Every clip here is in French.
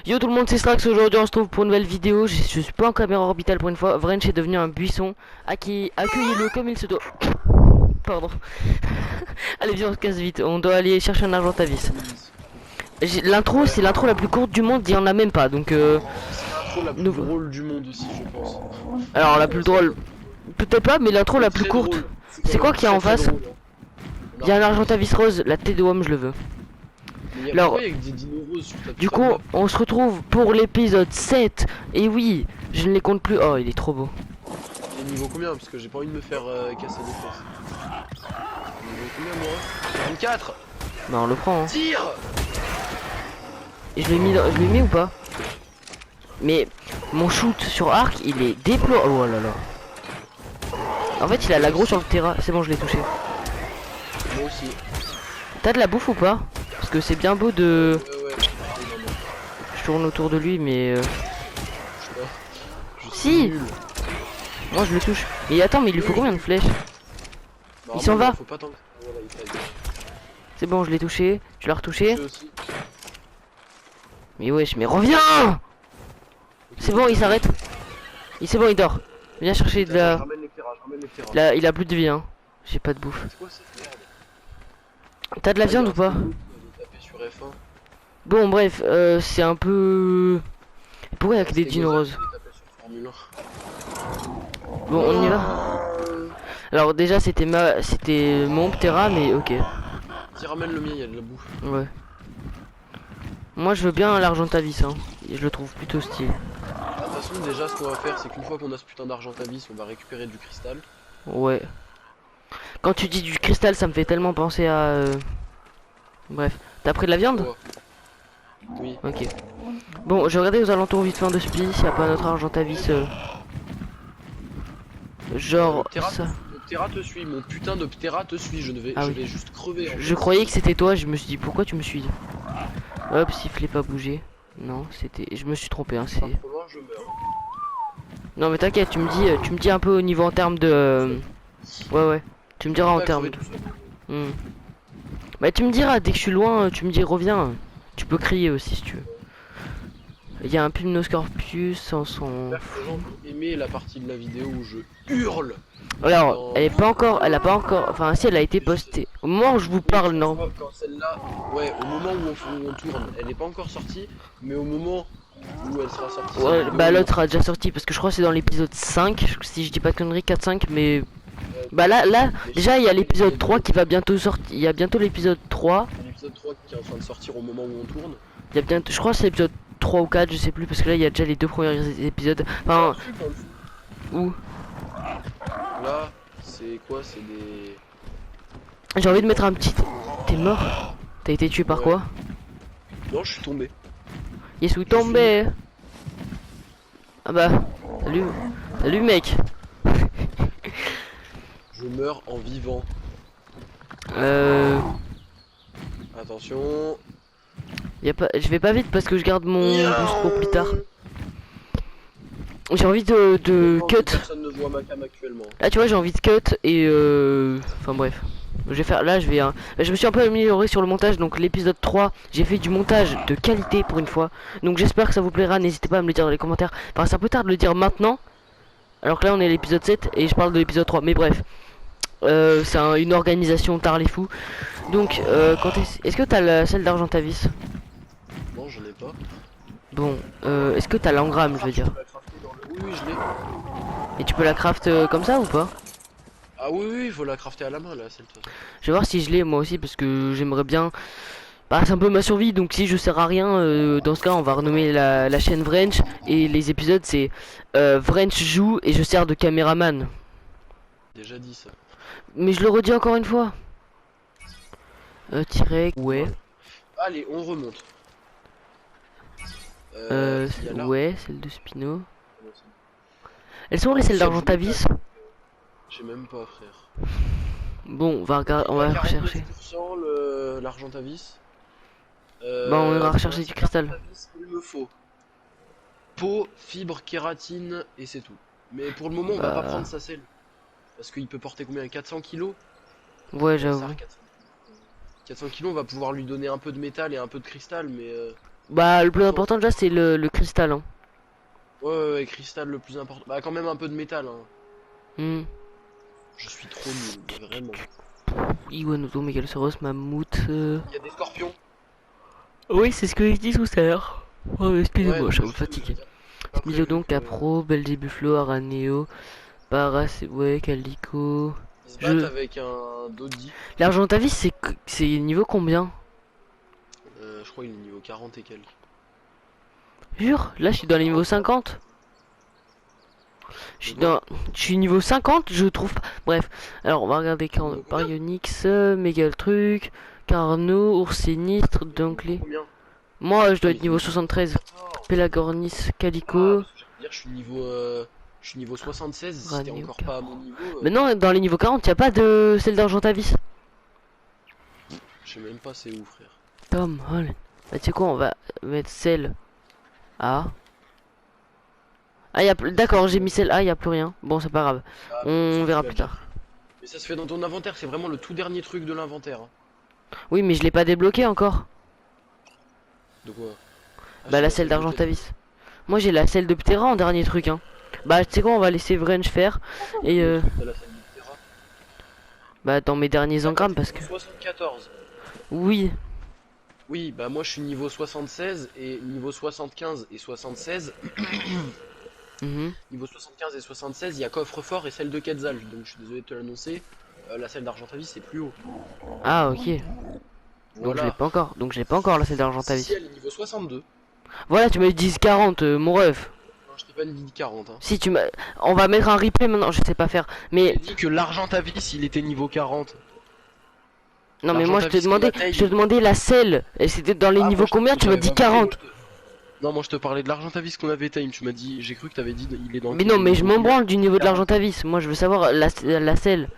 Yo tout le monde, c'est Strax. Aujourd'hui on se trouve pour une nouvelle vidéo. Je suis pas en caméra orbitale pour une fois. Vrench est devenu un buisson. Accueillez-le comme il se doit. Pardon. Allez viens, on se casse vite. On doit aller chercher un Argentavis. L'intro c'est l'intro la plus courte du monde. Il y en a même pas donc c'est l'intro la plus drôle du monde aussi je pense. Alors la plus drôle peut-être pas, mais l'intro la plus courte. C'est quoi qu'il y a en face? Il y a un Argentavis rose. La tête de Wom je le veux. Alors, du coup, on se retrouve pour l'épisode 7. Et oui, je ne les compte plus. Oh, il est trop beau. Il est niveau combien? Parce que j'ai pas envie de me faire casser les fesses. Niveau combien moi? 24. Bah on le prend hein. Tire. Et je l'ai mis ou pas? Mais mon shoot sur arc, il est déployé. Oh là là. En fait, il a l'aggro sur le terrain. C'est bon, je l'ai touché. Moi aussi. T'as de la bouffe ou pas? Parce que c'est bien beau de... Ouais. Je tourne autour de lui mais... Je si nul. Moi je le touche. Mais attends, mais il lui faut combien de flèches? Il s'en va. C'est bon, je l'ai touché. Tu l'as retouché? Mais wesh, mais reviens! C'est bon, il s'arrête. C'est bon, il dort. Viens chercher de la... Là, il a plus de vie hein. J'ai pas de bouffe. T'as de la viande ou pas? Bon bref, c'est un peu... Pourquoi il y a que des dinos roses? Bon, on y va. Alors déjà c'était mon Ptera, mais ok. Si ramène le mien, il y a de la bouffe. Ouais. Moi je veux bien l'Argentavis hein. Je le trouve plutôt stylé. De toute façon déjà ce qu'on va faire c'est qu'une fois qu'on a ce putain d'Argentavis, on va récupérer du cristal. Ouais. Quand tu dis du cristal, ça me fait tellement penser à... Bref. T'as pris de la viande? Oui. Ok. Bon, j'ai regardé aux alentours vite fait de Spi, s'il n'y a pas notre Argentavis. Genre ça. Le Ptera te suit, mon putain de Ptera te suit, je vais juste crever. Je croyais que c'était toi, je me suis dit pourquoi tu me suis. Hop, sifflet pas bouger. Non, c'était... Je me suis trompé, hein, c'est... Je meurs. Non mais t'inquiète, tu me dis un peu au niveau en termes de... Ouais, tu me diras en termes de... Bah tu me diras, dès que je suis loin, tu me dis reviens. Tu peux crier aussi si tu veux. Il y a un Pymnoscorpius en son... Aimer la partie de la vidéo où je hurle. Alors, elle a pas encore... Enfin si, elle a été postée. Au moment où je vous parle, non. Quand celle-là, ouais, au moment où on tourne, elle n'est pas encore sortie, mais au moment où elle sera sortie... Ouais, bah l'autre sera déjà sorti parce que je crois que c'est dans l'épisode 5, si je dis pas de conneries, 4-5, mais... Bah là, déjà il y a l'épisode 3 qui va bientôt sortir, il y a bientôt l'épisode 3. L'épisode 3 qui est en train de sortir au moment où on tourne. Il y a bientôt, je crois que c'est l'épisode 3 ou 4, je sais plus, parce que là il y a déjà les deux premiers épisodes. Enfin... Où? Là, c'est quoi? C'est des... J'ai envie de mettre un petit... T'es mort? T'as été tué par quoi? Non, je suis tombé. Il est tombé. Ah bah, salut mec. Je meurs en vivant. Attention. Je vais pas vite parce que je garde mon boost pour plus tard. J'ai envie de cut. Personne ne voit ma cam actuellement. Là tu vois, j'ai envie de cut et enfin bref. Je vais faire là, je me suis un peu amélioré sur le montage, donc l'épisode 3, j'ai fait du montage de qualité pour une fois. Donc j'espère que ça vous plaira, n'hésitez pas à me le dire dans les commentaires. Enfin, c'est un peu tard de le dire maintenant. Alors que là on est à l'épisode 7 et je parle de l'épisode 3, mais bref. C'est une organisation tard les fous. Donc est-ce que t'as celle d'Argentavis? Non, je l'ai pas. Bon, est-ce que t'as l'engramme, je veux dire? Oui, je l'ai. Et tu peux la craft comme ça ou pas? Ah oui, il faut la crafter à la main là, celle de... Je vais voir si je l'ai moi aussi parce que j'aimerais bien... Bah c'est un peu ma survie, donc si je sers à rien, dans ce cas on va renommer la chaîne Vrench. Et les épisodes c'est Vrench joue et je sers de caméraman. Déjà dit ça. Mais je le redis encore une fois. Ouais. Allez, on remonte. Ouais, celle de Spino. Elles sont où les celles d'Argentavis? J'ai même pas, frère. Bon, on va regarder, on va rechercher. L'argentavis. Bah on ira pour rechercher la du celle cristal. d'Argentavis, il me faut peau, fibre, kératine et c'est tout. Mais pour le moment, on va pas prendre Bah sa selle. Parce qu'il peut porter combien? 400 kilos? ouais Ouais, ça, j'avoue. 400 kilos, on va pouvoir lui donner un peu de métal et un peu de cristal, mais Bah le plus après, important déjà c'est le cristal hein. ouais, cristal le plus important. Bah, quand même un peu de métal, hein. Hmm. Je suis trop nul, vraiment. Iguanodon, Mégalosaurus, mammouth. Il y a des scorpions. Oui, c'est ce que je dis tout à l'heure. Oh, Ouais, excusez-moi, non, je suis mais un peu je veux fatigué. dire, pas prévu Smilodon, que. Capro, Belzébufflo, Araneo, Paras, ouais, Calico. Ils se battent Je. avec un Dodie. L'Argentavis, c'est niveau combien? Je crois qu'il est niveau 40 et quelques. Jure, là je suis dans les niveaux 50. Je De suis quoi? dans. Je suis niveau 50, je trouve pas. Bref, alors on va regarder quand. Niveau combien? Baryonyx, Mégaltruc, Carno, Ours sinistre, Dunkley. Combien? Moi je Ah, dois mais être t'es niveau niveau 73. 14. Pelagornis, Ah, Calico, parce que j'allais dire, je suis niveau 76. Si t'es Raneo, encore pas à mon Capro. niveau, Mais non, dans les niveaux 40, y a pas de celle d'Argentavis. je sais même pas c'est où, frère. Tom Holland. Bah, tu sais quoi, on va mettre celle A. Ah, d'accord, j'ai mis celle A, y a plus rien. Bon, c'est pas grave. Ah, On tu verra l'as plus déjà tard. pris. Mais ça se fait dans ton inventaire, c'est vraiment le tout dernier truc de l'inventaire, hein. Oui, mais je l'ai pas débloqué encore. De quoi? Ah, Bah, j'ai la la selle selle de quel? d'Argentavis. Moi, j'ai la selle de Ptera en dernier truc, hein. Bah, tu sais quoi, on va laisser Vrench faire. Et Premier truc, t'as la selle de Terra. bah, dans mes derniers Ah, toi, engrammes, t'es parce que. niveau 74. Oui. Oui, bah moi je suis niveau 76 et niveau 75 et 76. Mhm. Niveau 75 et 76, il y a coffre-fort et celle de Quetzal. Donc je suis désolé de te l'annoncer. La selle d'Argentavis c'est plus haut. Ah, ok. Donc, je l'ai Voilà. pas encore. Donc, je l'ai pas encore, la selle Si, d'Argentavis. elle est niveau 62. Voilà, tu m'as dit 10-40, mon ref. Non, je t'ai pas dit 40, hein. Si tu m'as. On va mettre un replay maintenant, je sais pas faire. Mais J'ai dit que l'Argentavis il était niveau 40. non mais moi L'Argentavis qu'on a je te demandais la selle. Et c'était dans les Ah, niveaux combien? Tu m'as dit 40. Non, moi je te parlais de l'Argentavis qu'on avait time. Tu m'as dit, j'ai cru que t'avais dit il est dans Mais non mais je niveau m'en combien? branle du niveau de 40. l'Argentavis. Moi je veux savoir la selle.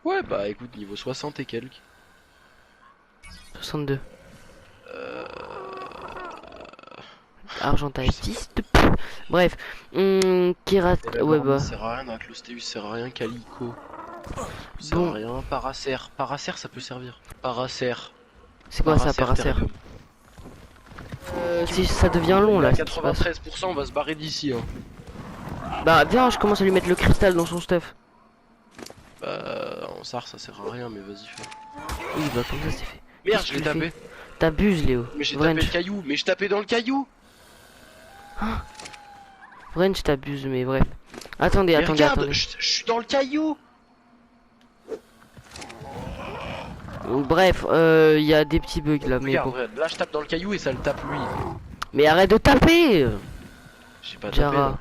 Ouais, bah écoute, niveau 60 et quelques. 62. Euh... Argentavis. Bref. Kirat. Ouais Pelagornis bah. sert à rien, Aclostéus sert à rien, Calico ça sert Bon. à rien, Paracer, Paracer ça peut servir. Paracer, C'est quoi ça Paracer? Therium. Si ça devient long là. À ce qui se passe. 93% on va se barrer d'ici, hein. Bah viens, je commence à lui mettre le cristal dans son stuff. Bah en SAR ça sert à rien mais vas-y fais. Oui bah comme ça c'est fait. Merde Qu'est-ce je que l'ai tu tapé. fais? T'abuses Léo. Mais j'ai tapé le Vrench. caillou, mais je tapais dans le caillou. Vrench t'abuses mais bref. Attendez, Mais attendez, regarde, attendez. je suis dans le caillou. Bref, il y a des petits bugs là, mais Regarde, bon. regarde, là je tape dans le caillou et ça le tape lui. Mais arrête de taper, J'ai pas tapé Jara. là.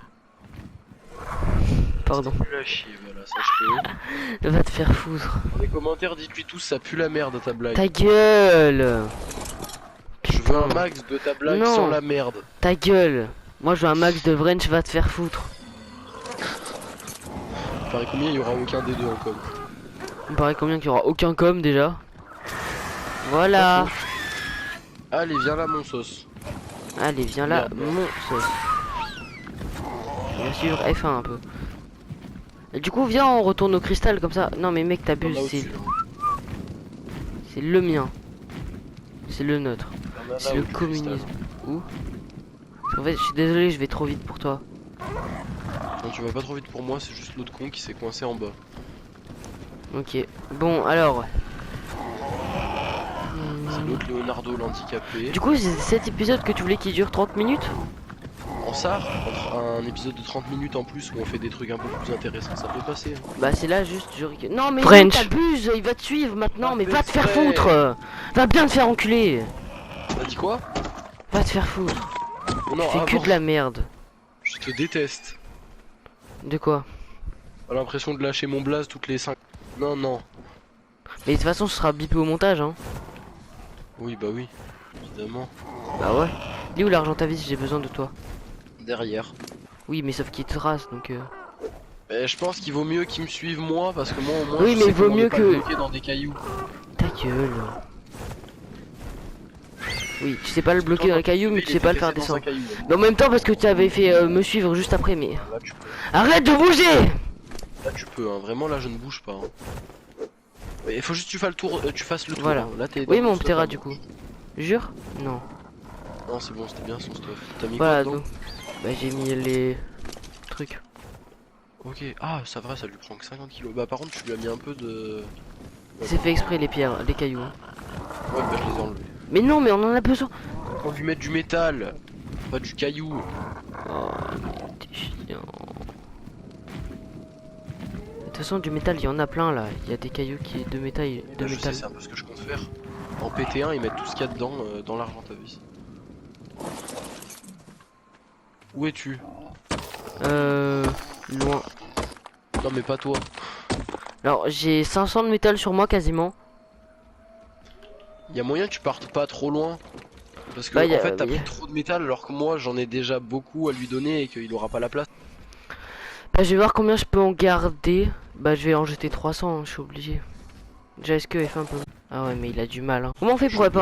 Pardon. Ça pue la chier, voilà, sache-le. Va te faire foutre. Dans les commentaires, dites-lui tous, ça pue la merde ta blague. Ta gueule. Je veux un Putain. max de ta blague Non. sans la merde. Ta gueule. Moi je veux un max de Vrench, va te faire foutre. Il paraît combien il y aura aucun des deux en com. Il me paraît combien qu'il y aura aucun com déjà. Voilà. Allez, viens là mon sauce. Allez, viens là, Merde. mon sauce. Bien sûr, F1 un peu. Et du coup, viens, on retourne au cristal comme ça. Non mais mec, T'en t'abuses, as c'est au-dessus, hein. c'est le mien. C'est le nôtre. T'en as C'est là le au communisme. cristal. Où? En fait, je suis désolé, je vais trop vite pour toi. Non, tu vas pas trop vite pour moi, c'est juste l'autre con qui s'est coincé en bas. Ok. Bon, alors. C'est l'autre Leonardo l'handicapé. Du coup, c'est cet épisode que tu voulais qu'il dure 30 minutes? En SAR, un épisode de 30 minutes en plus où on fait des trucs un peu plus intéressants, ça peut passer, hein. Bah, c'est là juste. Non, mais French. t'abuses, il va te suivre maintenant, Pas mais fait va te faire exprès. foutre! Va bien te faire enculer! T'as dit quoi? Va te faire foutre. Oh non, Tu fais que avant, de la merde. je te déteste. De quoi? J'ai l'impression de lâcher mon blaze toutes les 5. Non, non. Mais de toute façon, ce sera bipé au montage, hein. Oui, bah oui, évidemment. Bah ouais. Dis où l'Argentavis, j'ai besoin de toi. Derrière. Oui, mais sauf qu'il te trace, donc Je pense qu'il vaut mieux qu'ils me suivent moi parce que moi au moins Oui, je mais sais vaut comment ne mieux pas que- me bloquer dans des cailloux. Ta gueule. Oui, tu sais pas le bloquer dans les cailloux, mais tu sais pas le faire Dans un descendre. caillou. Mais en même temps, parce que tu avais fait me suivre juste après, mais. Là tu peux, Arrête de bouger! hein. Vraiment là je ne bouge pas. Hein. Il faut juste que tu fasses le tour. Voilà. Hein. Là t'es. Oui, dans mon le Ptera, stop, du hein. coup. Jure? Non. Non, c'est bon, c'était bien son stuff. T'as mis Voilà, quoi dedans? donc. Bah, j'ai mis les trucs. Ok, ah, ça va, ça lui prend que 50 kilos. Bah, par contre, tu lui as mis un peu de. C'est fait exprès, les pierres, les cailloux. Hein. Ouais, bah, je les ai enlevés. Mais non, mais on en a besoin. On lui met du métal, pas du caillou. Oh, mais t'es chiant. De toute façon, du métal, il y en a plein là. Il y a des cailloux qui de métal. De Je métal. sais, c'est un peu ce que je compte faire. En péter un et mettre tout ce qu'il y a dedans dans l'argent à vis. Où es-tu? Loin. Non, mais pas toi. Alors, j'ai 500 de métal sur moi quasiment. Il y a moyen que tu partes pas trop loin. Parce que Bah, en fait, t'as pris trop de métal alors que moi j'en ai déjà beaucoup à lui donner et qu'il aura pas la place. Bah, je vais voir combien je peux en garder. Bah, je vais en jeter 300, hein, je suis obligé. Déjà, est-ce que F1 peut. Ah ouais, mais il a du mal. Hein. Comment on fait pour up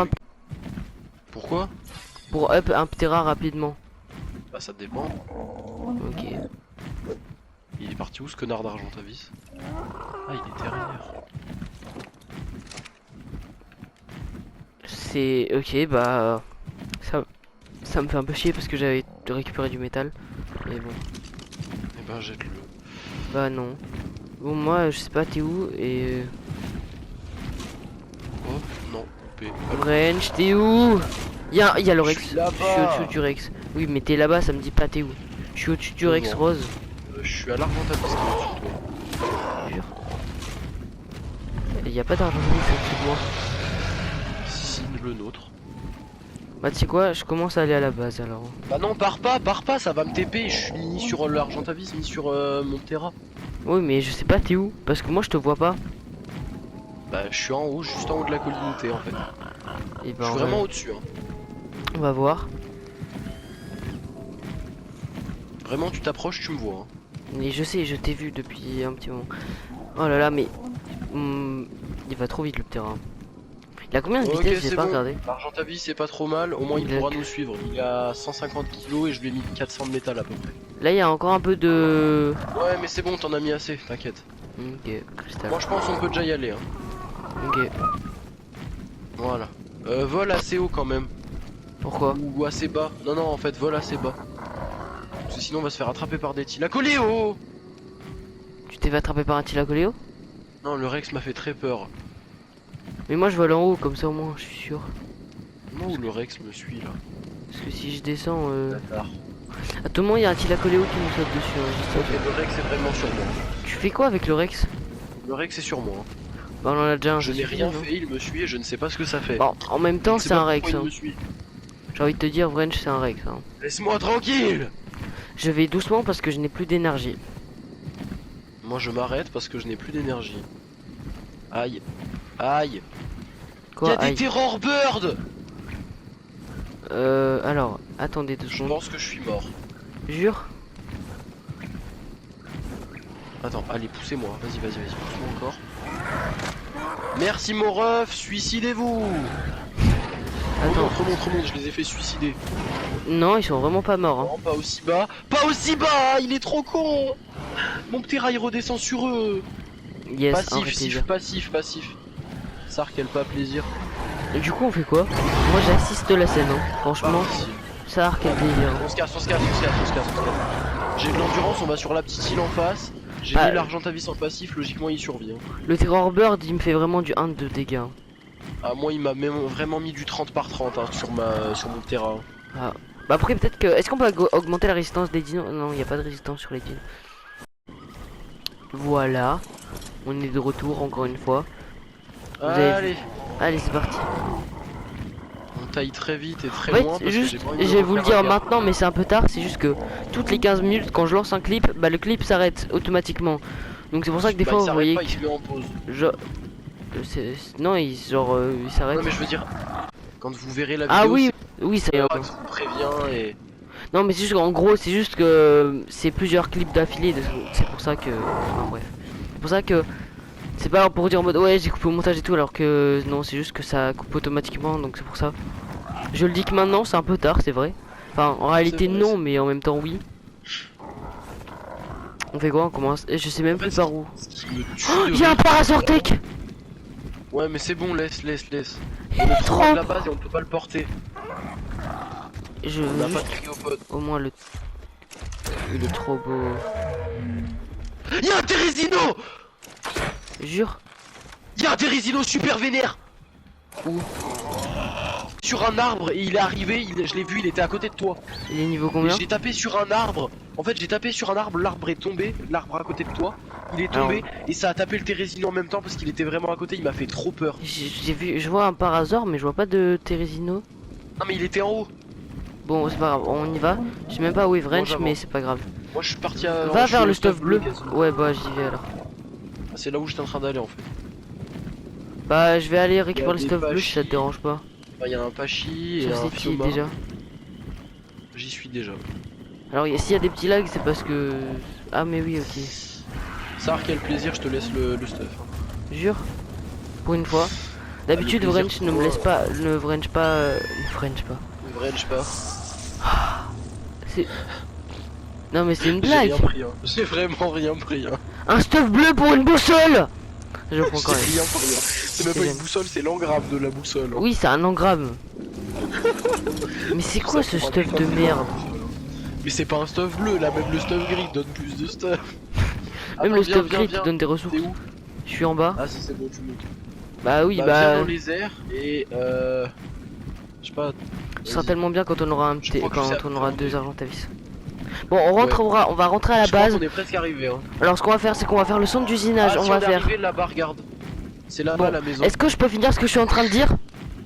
Pourquoi? pour up un Ptera rapidement? Bah, ça dépend. Ok. Il est parti où ce connard d'argent à vis? Ah, il est derrière. C'est ok, bah ça me fait un peu chier parce que j'avais récupéré du métal. Mais bon, Eh ben, jette-le. bah non. Bon, moi je sais pas, t'es où et. Oh, non, coupé. Range, t'es où? Y'a le Je Rex. suis Je là-bas. suis au-dessus du Rex. Oui, mais t'es là-bas, ça me dit pas t'es où. Je suis au-dessus du Non, Rex non. rose. Je suis à l'argent à vis qui est au-dessus de toi. Jure. Et y a pas d'argent au-dessus de moi. Si, le nôtre. Bah, tu sais quoi, je commence à aller à la base alors. Bah non, pars pas, ça va me TP. Je suis ni sur l'argent à vis ni sur mon Terra. Oui, mais je sais pas t'es où parce que moi je te vois pas. Bah, je suis en haut, juste en haut de la colline où t'es en fait. Et Je bah, suis vraiment au-dessus. Hein. on va voir. Vraiment, tu t'approches, tu me vois. Hein. Mais je sais, je t'ai vu depuis un petit moment. Oh là là, mais il va trop vite le terrain. Il a combien de Ok, vitesse? J'ai c'est pas bon. regardé. L'argent à vie, c'est pas trop mal. Au moins, il Il a pourra que- nous suivre. Il a 150 kilos et je lui ai mis 400 de métal à peu près. Là, il y a encore un peu de. Ouais, mais c'est bon, t'en as mis assez, t'inquiète. Ok, cristal. Moi, je pense qu'on peut déjà y aller. Hein. Ok. Voilà. Vol assez haut quand même. Pourquoi? Ou assez bas. Non, non, en fait, vol assez bas. Parce que sinon, on va se faire attraper par des Tilacoléo. Tu t'es fait attraper par un Tilacoléo? Non, le Rex m'a fait très peur. Mais moi, je vole en haut, comme ça au moins, je suis sûr. Moi, où le Rex me suit là. Parce que si je descends. Bâtard. À tout moment, il y a un Tilacoléo qui nous saute dessus. Hein, juste Ok, ça. le Rex est vraiment sur moi. Tu fais quoi avec le Rex? Le Rex est sur moi. Bah, on en a déjà un. Je ça n'ai suffit, rien non? fait, il me suit et je ne sais pas ce que ça fait. Bon, en même Je temps, ne sais c'est pas un Rex. pourquoi Hein. il me suit. J'ai envie de te dire, Vrench, c'est un Rex. Hein. Laisse-moi tranquille. Je vais doucement parce que je n'ai plus d'énergie. Moi, je m'arrête parce que je n'ai plus d'énergie. Aïe. Aïe. Il y Quoi? a des Aïe. Terror Bird. Alors, attendez 2 Je secondes. pense que je suis mort. Jure? Attends, allez, poussez-moi. Vas-y, pousse-moi encore. Merci mon ref, suicidez-vous. Attends. Remonte, je les ai fait suicider. Non, ils sont vraiment pas morts. Hein. Non, pas aussi bas. Pas aussi bas, il est trop con. Mon petit rail redescend sur eux. Yes, un vrai Passif, plaisir. passif. Ça, quel pas plaisir. Et du coup, on fait quoi? Moi, j'assiste la scène. Hein. Franchement, Passif. ça a quel plaisir. On se casse. J'ai de l'endurance, on va sur la petite île en face. J'ai Bah, mis l'argent à vis en passif, logiquement il survit. Hein. Le Terror Bird, il me fait vraiment du 1 de dégâts. Ah, moi il m'a même vraiment mis du 30 par 30 hein, sur mon terrain. Ah. Bah après, peut-être que... Est-ce qu'on peut augmenter la résistance des dinos? Non, il n'y a pas de résistance sur les dinos. Voilà. On est de retour, encore une fois. Allez, Allez, c'est parti. on taille très vite et très En fait, loin parce juste, que j'ai pas envie de je vais vous le refaire dire un gap. maintenant, mais c'est un peu tard. C'est juste que toutes les 15 minutes, quand je lance un clip, bah le clip s'arrête automatiquement. Donc c'est pour ça que des Bah, fois, il vous s'arrête voyez pas, que... il se met en pause. Non, il s'arrête. Non mais je veux dire, quand vous verrez la Ah vidéo, oui, oui, ça y est. c'est je vous préviens et... Non, mais c'est juste qu'en gros, c'est juste que c'est plusieurs clips d'affilée. C'est pour ça que. Enfin, bref. C'est pour ça que. C'est pas pour dire en mode ouais, j'ai coupé au montage et tout, alors que non, c'est juste que ça coupe automatiquement, donc c'est pour ça. Je le dis que maintenant, c'est un peu tard, c'est vrai. Enfin, en réalité, vrai, non, mais en même temps, oui. On fait quoi? On commence. Et je sais même plus par où. Ce qui me tue Oh, de il y a un rire- Parasortec. Ouais, mais c'est bon, laisse. Il On est est trop loin trop. de la base et on peut pas le porter. Je On n'a veux pas de juste cryopode. au moins le. Il est trop beau. Y'a un Térézino! Jure. Y'a un Térézino super vénère! Où? Sur un arbre et il est arrivé, je l'ai vu, il était à côté de toi. Il est niveau Et combien? j'ai tapé sur un arbre. En fait, j'ai tapé sur un arbre, l'arbre est tombé, l'arbre à côté de toi. Il est tombé et ça a tapé le Térézino en même temps parce qu'il était vraiment à côté. Il m'a fait trop peur. J'ai vu, je vois un Parasaur, mais je vois pas de Térézino. Non, mais il était en haut. Bon, c'est pas grave, on y va. Je sais même pas où est Vrench, j'avance. mais c'est pas grave. Moi, je suis parti à. Va je suis vers au le stuff bleu. quasiment. Ouais, bah j'y vais alors. Ah, c'est là où j'étais en train d'aller en fait. Bah, je vais aller récupérer le des stuff bleu si ça te pachis. dérange pas. Bah, il y a un Pachi et Sauf un c'est qui Fioma. déjà. J'y suis déjà. Alors, s'il y a des petits lags, c'est parce que. Ah, mais oui, ok. Ça, quel plaisir, je te laisse le stuff. Jure. Pour une fois. D'habitude, plaisir Vrench pour ne me toi, laisse pas. Ne Vrench pas. Ne Vrench pas. Vrai, je pas. C'est. Non, mais c'est une J'ai blague. rien pris, hein. J'ai vraiment rien pris, hein. Un stuff bleu pour une boussole. Je prends quand J'ai même. rien pris, hein. C'est même C'est pas une bien. boussole, c'est l'engramme de la boussole. hein. Oui, c'est un engramme. Mais c'est quoi Ça ce prend stuff putain de merde? Mais c'est pas un stuff bleu, là, même le stuff gris donne plus de stuff. Même Attends, le viens, stuff viens, gris viens. te donne des ressources. T'es où? Je suis en bas. Ah, si, c'est bon, tu montes. Bah oui, Viens bah. dans les airs et je sais pas. Ce sera vas-y. tellement bien quand on aura un Je petit. crois que Quand c'est on aura après, deux on est- Argentavis. Bon, on va rentrer à la Je crois base. qu'on est presque arrivé, hein. Alors, ce qu'on va faire, c'est qu'on va faire le centre d'usinage. Ah, On si, va est faire. arrivé là-bas, regarde. C'est là-bas Bon, la maison. Est-ce que je peux finir ce que je suis en train de dire?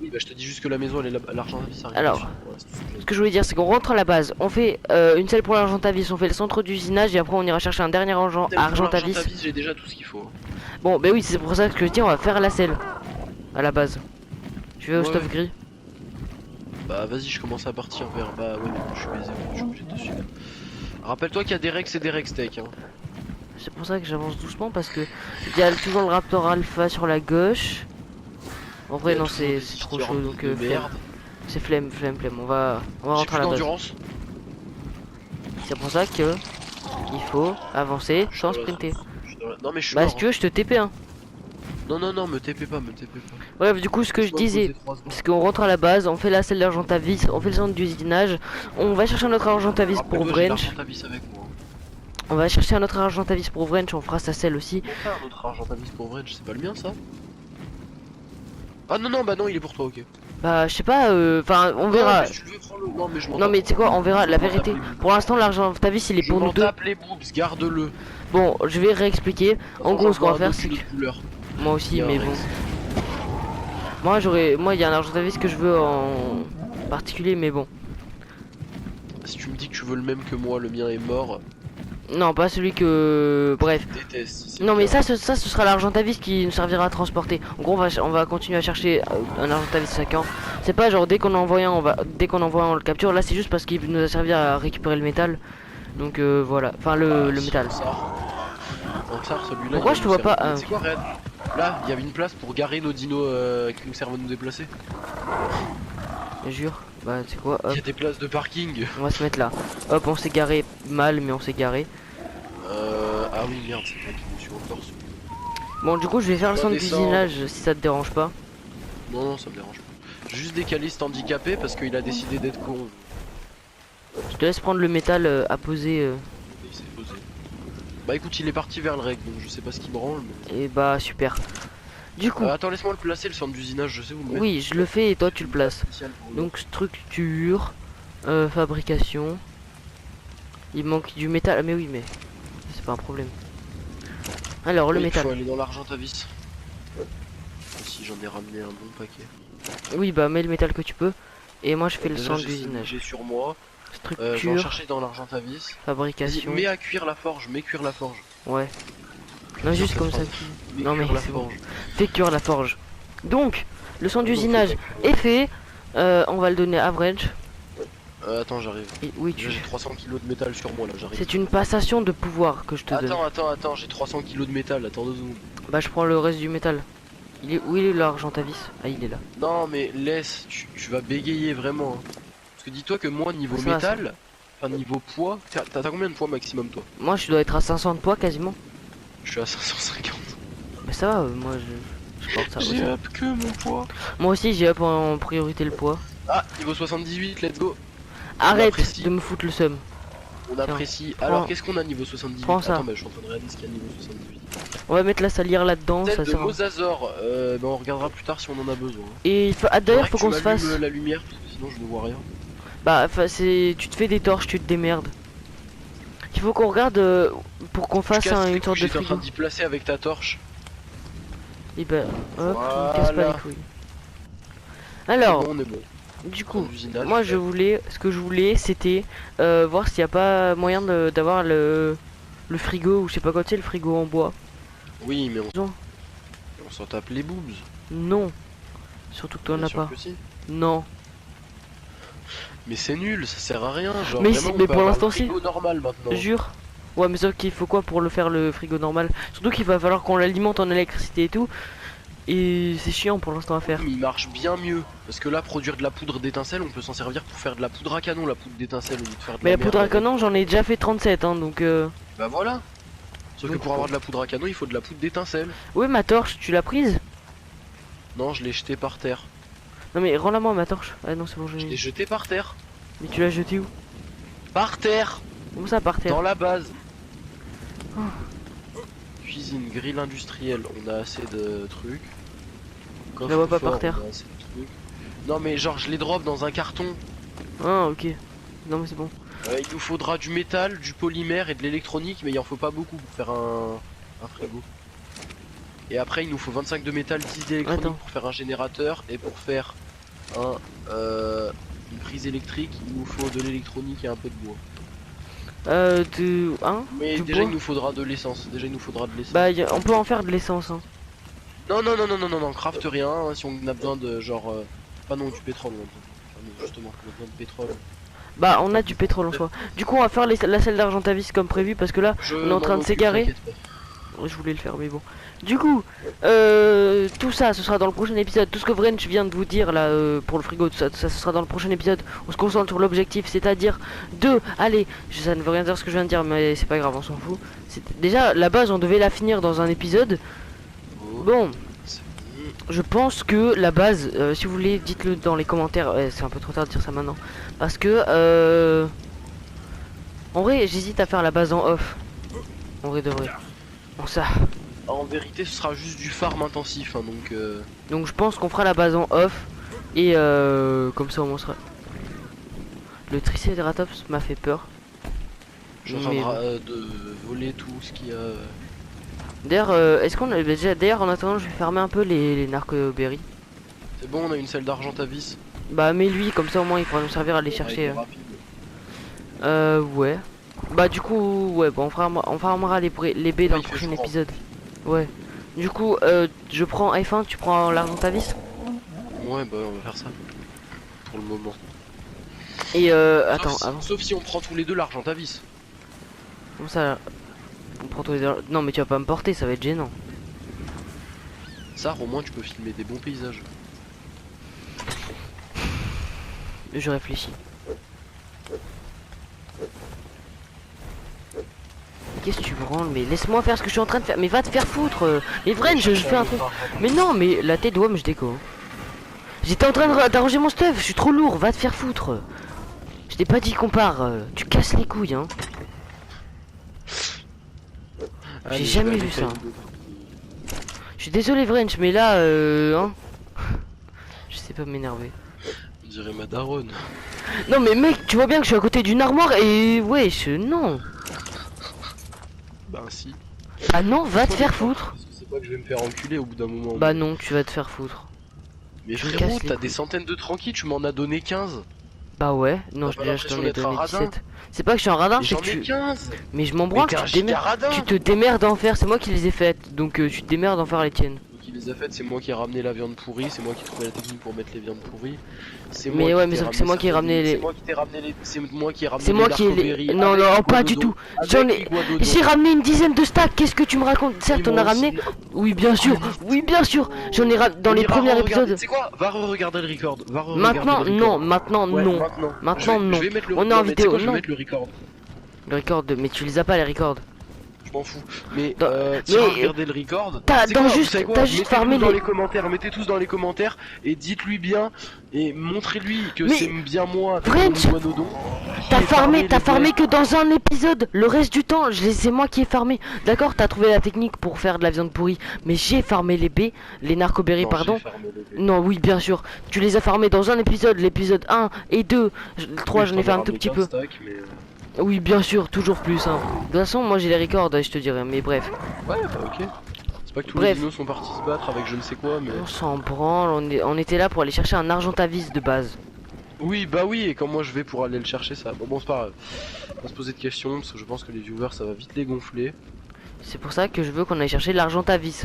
Oui, bah je te dis juste que la maison elle est là-bas. L'argentavis arrive. Alors. dessus. Voilà, c'est tout ce que Ce que je voulais dire, c'est qu'on rentre à la base. On fait une selle pour l'Argentavis. On fait le centre d'usinage. Et après, on ira chercher un dernier j'ai. Pour Argentavis. j'ai déjà tout ce qu'il faut. Bon, bah oui, c'est pour ça que je dis, on va faire la selle. À la base. Tu veux au Ouais. stuff gris? Bah vas-y, je commence à partir vers. Bah ouais, mais je suis baisé, je suis obligé de te suivre. Rappelle-toi qu'il y a des Rex et des Rex Tech. Hein. C'est pour ça que j'avance doucement parce que il y a toujours le Raptor Alpha sur la gauche. En vrai, Il y a non, toujours des c'est trop histoires chaud de donc merde. c'est flemme. On va J'ai rentrer plus à la base. d'endurance. C'est pour ça que il faut avancer Je suis sans dans la- sprinter. je suis dans la- Non mais je suis Bah, mort, si tu veux, je te TP hein. hein. Non, me TP pas, me TP pas. Bref, du coup, ce que je Laisse-moi me disais, poser 3 secondes. c'est qu'on rentre à la base, on fait la selle d'Argentavis, on fait le centre d'usinage, on va chercher notre Argentavis pour Rappelle-toi, j'ai Vrench, l'Argentavis avec moi. on va chercher un autre Argentavis pour Vrench, on fera sa selle aussi. On fait un autre Argentavis pour Vrench, c'est pas le mien ça? Ah non, bah non, il est pour toi, ok. Bah, je sais pas, enfin, on verra. Non, mais si tu le veux, prends-le. Non, mais je m'en Non, mais tu sais quoi, on verra la Je m'en tape vérité. les boules. Pour l'instant, l'Argentavis, il est Je pour m'en nous deux. tape les boobs, garde-le. Bon, je vais réexpliquer. En gros, ce qu'on va faire, c'est que. couleur. Moi aussi, Il y a un mais bon. Rex. Moi, il y a un Argentavis que je veux en particulier, mais bon. Si tu me dis que tu veux le même que moi, le mien est mort. Non, pas celui que. Bref. Je déteste. si c'est Non, mais le cas. ça, ce sera l'Argentavis qui nous servira à transporter. En gros, on va continuer à chercher un Argentavis chacun. C'est pas genre dès qu'on envoie un, dès qu'on envoie un, on le capture. Là, c'est juste parce qu'il nous a servi à récupérer le métal. Donc voilà. Enfin, le Si, métal. Un tsar, celui-là. Pourquoi il je va te nous vois servir. pas, C'est quoi, regarde. Là, il y avait une place pour garer nos dinos qui nous servent à nous déplacer. Je jure. Bah, c'est quoi? Il Hop, y a des places de parking. on va se mettre là. Hop, on s'est garé mal, mais on s'est garé. Ah oui, merde, c'est vrai qu'il me suit encore. Bon, du coup, je vais faire le On va centre descendre. d'usinage si ça te dérange pas. Non, ça me dérange pas. J'ai juste décalé cet handicapé parce qu'il a décidé d'être con. Je te laisse prendre le métal à poser. Il s'est posé. Bah écoute, il est parti vers le rec, donc je sais pas ce qu'il branle. Mais... Et bah, super. Du coup, Attends, laisse-moi le placer, le centre d'usinage, je sais où le mettre. oui, je le fais et toi, tu le places. Spécial pour Donc, structure, fabrication. Il manque du métal. Ah, mais oui, mais c'est pas un problème. Alors, le Oui, métal. faut aller dans l'argentavis. Si j'en ai ramené un bon paquet. Oui, bah, mets le métal que tu peux. Et moi, je fais le Déjà, centre j'ai d'usinage. j'ai sur moi. Je vais en Structure, chercher dans l'argentavis. Vas-y, fabrication. mets à cuire la forge, mets cuire la forge. Ouais. Non, juste comme ça. Mets Non, mais cuire la c'est bon. forge. Fais cuire la forge. Donc, le centre d'usinage est fait. On va le donner à Vrench. Attends, j'arrive. Et oui, J'ai 300 kilos de métal sur moi là, j'arrive. c'est une passation de pouvoir que je te donne. Attends, j'ai 300 kilos de métal, attends 2 secondes. Bah, je prends le reste du métal. Où il est l'Argentavis? Ah, il est là. Non mais laisse, tu vas bégayer vraiment. Hein. Parce que dis-toi que moi niveau Ça va, ça. métal, enfin niveau poids, t'as combien de poids maximum toi? Moi, je dois être à 500 de poids quasiment. Je suis à 550. Mais ça va, moi, je porte ça. J'ai Aussi. up que mon poids. Moi aussi, j'ai up en priorité le poids. Ah, niveau 78, let's go. Arrête apprécie. de me foutre le seum. On Tiens, apprécie. prends- Alors qu'est-ce qu'on a niveau 78? prends ça. Attends, bah, je suis en train de regarder ce qu'il y a niveau 78. On va mettre la salière là-dedans, Celle ça de sert. Mosazor, bah, on regardera plus tard si on en a besoin. Et d'ailleurs, faut Faudrait qu'on que se tu m'allumes, fasse. la lumière parce que sinon je ne vois rien. Bah, tu te fais des torches, tu te démerdes. Il faut qu'on regarde pour qu'on fasse une sorte de J'étais en train frigo. d'y placer avec ta torche. Et bah, hop, on casse pas Voilà. les couilles. Alors, Bon, on est bon. du coup, L'usinage, moi fait. ce que je voulais, c'était voir s'il n'y a pas moyen d'avoir le frigo ou je sais pas quoi, tu sais, le frigo en bois. Oui, mais Non. on s'en tape les boobs. Non. Surtout que t'en Bien as sûr pas. que si. Non. Mais c'est nul, ça sert à rien. Genre, Mais vraiment, si, on mais peut pour avoir l'instant, le frigo normal maintenant. Jure. Ouais, mais sauf qu'il faut quoi pour le faire le frigo normal? Surtout qu'il va falloir qu'on l'alimente en électricité et tout. Et c'est chiant pour l'instant à faire. Mais il marche bien mieux. Parce que là, produire de la poudre d'étincelle, on peut s'en servir pour faire de la poudre à canon, la poudre d'étincelle, au lieu de faire de Mais la merde poudre à avec. canon, j'en ai déjà fait 37, hein, donc Bah voilà. Sauf que Donc, pour avoir de la poudre à canon, il faut de la poudre d'étincelle. Oui, ma torche, tu l'as prise? Non, je l'ai jeté par terre. Non mais rends-la moi ma torche. Ah non, c'est bon, Je l'ai j'ai... jeté par terre. Mais tu l'as jeté où? Par terre. Comment ça par terre? Dans la base. Oh. Cuisine, grille industrielle, on a assez de trucs. Je la vois pas par Coffre-fort, terre. on a assez de trucs. Non mais genre je les drop dans un carton. Ah ok. Non mais c'est bon. Il nous faudra du métal, du polymère et de l'électronique, mais il en faut pas beaucoup pour faire un frigo. Et après il nous faut 25 de métal, 10 d'électronique Attends. pour faire un générateur, et pour faire une prise électrique, il nous faut de l'électronique et un peu de bois. Hein? Mais Du déjà bois. il nous faudra de l'essence, déjà il nous faudra de l'essence. Bah on peut en faire de l'essence hein. Non, craft rien, hein, si on a besoin de genre... Ah non, du pétrole, on a besoin. Ah non, justement, on a besoin de pétrole. Bah on a du pétrole en soi. Du coup on va faire la selle d'Argentavis comme prévu parce que là on est en train de s'égarer. Je voulais le faire mais bon. Du coup tout ça ce sera dans le prochain épisode. Tout ce que Vrench vient de vous dire là pour le frigo, tout ça ce sera dans le prochain épisode. On se concentre sur l'objectif, c'est-à-dire allez, ça ne veut rien dire ce que je viens de dire mais c'est pas grave, on s'en fout. Déjà la base on devait la finir dans un épisode. Bon, je pense que la base, si vous voulez, dites-le dans les commentaires. C'est un peu trop tard de dire ça maintenant. Parce que, en vrai, j'hésite à faire la base en off. En vrai de vrai. Bon, ça. En vérité, ce sera juste du farm intensif, hein, Donc, je pense qu'on fera la base en off. Et, comme ça, au moins, sera. Le Triceratops m'a fait peur. je suis en train de voler tout ce qu'il y a. D'ailleurs, est-ce qu'on a. Déjà, d'ailleurs, en attendant, je vais fermer un peu les narcoberries. C'est bon, on a une selle d'argent à vis. Bah, mais lui, comme ça, au moins, il pourra nous servir à les chercher. Ouais. Bah du coup, ouais, bon, on farmera les baies dans le prochain épisode. Ouais. Du coup, je prends F1, tu prends l'Argentavis. Ouais, bah on va faire ça. Pour le moment. Et attends, avant. Sauf si on prend tous les deux l'argent à vis. Comme ça, on prend tous les deux. Non, mais tu vas pas me porter, ça va être gênant. Ça, au moins, tu peux filmer des bons paysages. Je réfléchis. Qu'est-ce que tu branles? Mais laisse-moi faire ce que je suis en train de faire. Mais va te faire foutre. Mais vrai, je fais un truc. Mais non, mais la tête doigt, mais je déco. J'étais en train d'arranger mon stuff. Je suis trop lourd. Va te faire foutre. Je t'ai pas dit qu'on part. Tu casses les couilles, hein. J'ai jamais vu ça. Je suis désolé, Vrench, mais là, hein. Je sais pas m'énerver. On dirait ma daronne. Non, mais mec, tu vois bien que je suis à côté d'une armoire et wesh, non. Bah si. Ah non, va te faire foutre. Parce que c'est pas que je vais me faire enculer au bout d'un moment. Bah non, tu vas te faire foutre. Mais je me frérot, casse les t'as couilles. des centaines de tranquilles, tu m'en as donné 15. Bah ouais, non, T'as je pas déjà je t'en l'impression ai d'être un donné radin 17. C'est pas que je suis un radin, Mais c'est j'en que ai tu... 15. Mais je m'en Mais branle, t'es un tu te démerdes. giga radin. Tu te démerdes d'en faire, c'est moi qui les ai faites. Donc tu te démerdes d'en faire les tiennes. Donc il les les a faites, c'est moi qui ai ramené la viande pourrie, c'est moi qui ai trouvé la technique pour mettre les viandes pourries. C'est Mais moi ouais, qui mais t'ai sauf que c'est moi qui ai certaines- ramené les- C'est moi qui t'ai ramené les. C'est moi qui ai ramené C'est moi les qui ai les... Larcoberry Non, avec non, les pas Guadodo, du tout. avec J'en les ai... Guadodo. J'ai ramené une dizaine de stacks, qu'est-ce que tu me racontes? Certes, Et on moi a ramené... aussi. Oui, bien sûr, oui, bien sûr. J'en ai dans les premiers épisodes. C'est quoi? Va re-regarder le record. Va re-regarder Maintenant, le record. non, maintenant, Ouais, non. maintenant. Maintenant, non. Je vais mettre le On est en non, mais tu sais vidéo, quoi, je vais non. mettre le record. Le record, mais tu les as pas les records. Je m'en fous. Mais Dans- tu vas mais- regarder le record. T'as C'est dans quoi, juste- vous savez quoi, t'as juste mettez farmé tous dans les- les commentaires, mettez tous dans les commentaires et dites-lui bien et montrez-lui que Mais- c'est bien moi. French, Guanodon, T'as qui ai farmé les que dans un épisode. Le reste du temps, c'est moi qui ai farmé. D'accord, t'as trouvé la technique pour faire de la viande pourrie, mais j'ai farmé les baies, les narcoberries, Non, pardon. j'ai farmé les baies. Non, oui, bien sûr. Tu les as farmés dans un épisode, l'épisode 1 et 2. Le 3, Oui, j'en ai fait un tout ramené petit 15 peu. stacks, mais, Oui, bien sûr, toujours plus. Hein. De toute façon, moi j'ai les records, je te dirais, mais bref. Ouais, bah ok. C'est pas que tous Bref. les dinos sont partis se battre avec je ne sais quoi, mais. On s'en branle, on était là pour aller chercher un argentavis de base. Oui, bah oui, et quand moi je vais pour aller le chercher, ça. Bon, c'est pas grave. On va se poser de questions parce que je pense que les viewers ça va vite les gonfler. C'est pour ça que je veux qu'on aille chercher l'argentavis.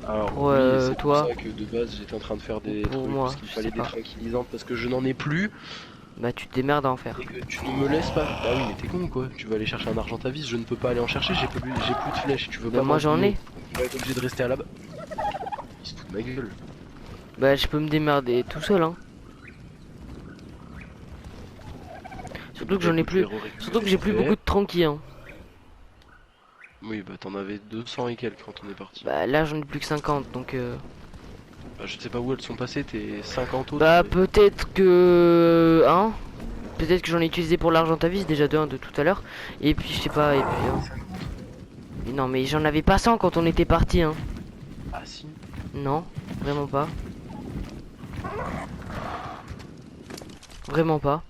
Alors, Pour, oui, c'est toi. pour ça que de base j'étais en train de faire des Pour trucs moi, parce qu'il je fallait sais des pas. tranquillisantes parce que je n'en ai plus Bah, tu te démerdes à en faire. et que tu ne me laisses pas. Bah oui, mais t'es con quoi. Tu vas aller chercher un argentavis, je ne peux pas aller en chercher, j'ai plus de flèches. Tu veux Bah, pas moi j'en ai. Tu vas être obligé de rester à la bas. Il se fout de ma gueule. Bah, je peux me démerder tout seul, hein. Surtout que j'en ai plus. Surtout que j'ai plus beaucoup de tranquilles, hein. Oui, bah t'en avais 200 et quelques quand on est parti. Bah, là j'en ai plus que 50, donc Bah, je ne sais pas où elles sont passées, tes 50 autres. Bah, mais- peut-être que... Hein. Peut-être que j'en ai utilisé pour l'argentavis, déjà de 1 de tout à l'heure. Et puis, je sais pas, et puis... Mais non, mais j'en avais pas 100 quand on était parti, hein. Ah si. Non, vraiment pas. Vraiment pas.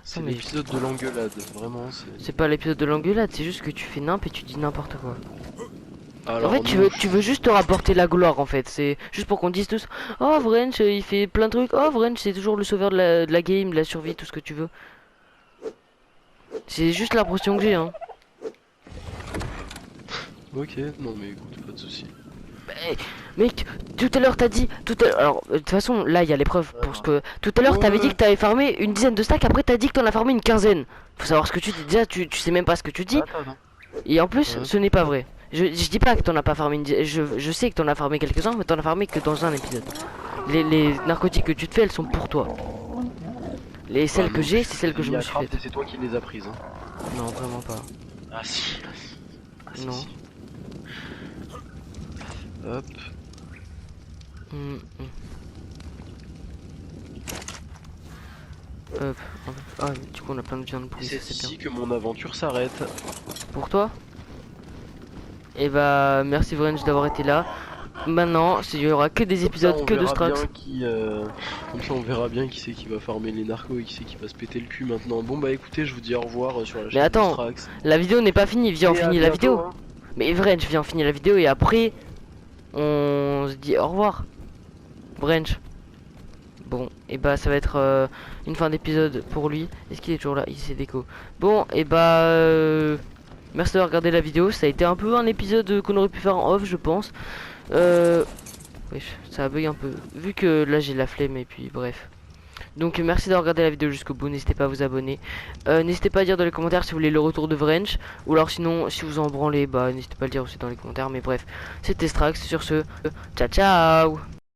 C'est Ah, mais- l'épisode de l'engueulade, vraiment c'est. C'est pas l'épisode de l'engueulade, c'est juste que tu fais nimp et tu dis n'importe quoi. Alors, En fait, non, tu veux juste te rapporter la gloire, en fait. C'est juste pour qu'on dise tous, oh, Vrench, il fait plein de trucs. Oh, Vrench, c'est toujours le sauveur de la game, de la survie, tout ce que tu veux. C'est juste l'impression que j'ai, hein. Ok, non mais écoute, pas de soucis. Mec, tout à l'heure t'as dit, alors de toute façon là il y a l'épreuve pour ce que tout à l'heure t'avais dit que t'avais farmé une dizaine de stacks, après t'as dit que t'en as farmé une quinzaine. Faut savoir ce que tu dis, déjà tu sais même pas ce que tu dis, Attends. et en plus Ouais. ce n'est pas vrai. Je dis pas que t'en as pas farmé une je sais que t'en as farmé quelques-uns, mais t'en as farmé que dans un épisode. Les narcotiques que tu te fais, elles sont pour toi. Celles Ouais, que non, j'ai, c'est celles que je me suis Minecraft, faites. et c'est toi qui les as prises. Hein. Non, vraiment pas. Ah si. Ah, si, Non. si. Hop. Hum. Hop. Ah, du coup on a plein de viande Et pourrie, c'est ça c'est bien. ici que mon aventure s'arrête. Pour toi. Et bah merci Vrench d'avoir été là. Maintenant, il y aura que des épisodes, Comme ça, on que de verra Strax. bien Comme ça on verra bien qui c'est qui va farmer les narcos et qui c'est qui va se péter le cul maintenant. Bon bah écoutez, je vous dis au revoir sur la chaîne attends, de Strax. La vidéo n'est pas finie, viens on Et à finit la bientôt, vidéo. hein. Mais Vrench, viens on finit la vidéo et après on se dit au revoir. Vrench. Bon, et bah ça va être une fin d'épisode pour lui. Est-ce qu'il est toujours là? Il s'est déco. Bon, et bah merci d'avoir regardé la vidéo. Ça a été un peu un épisode qu'on aurait pu faire en off, je pense. Wesh, ça a bug un peu. Vu que là j'ai la flemme et puis bref. Donc merci d'avoir regardé la vidéo jusqu'au bout. N'hésitez pas à vous abonner. N'hésitez pas à dire dans les commentaires si vous voulez le retour de Vrench. Ou alors sinon si vous en branlez, bah n'hésitez pas à le dire aussi dans les commentaires. Mais bref, c'était Strax. Sur ce, ciao ciao.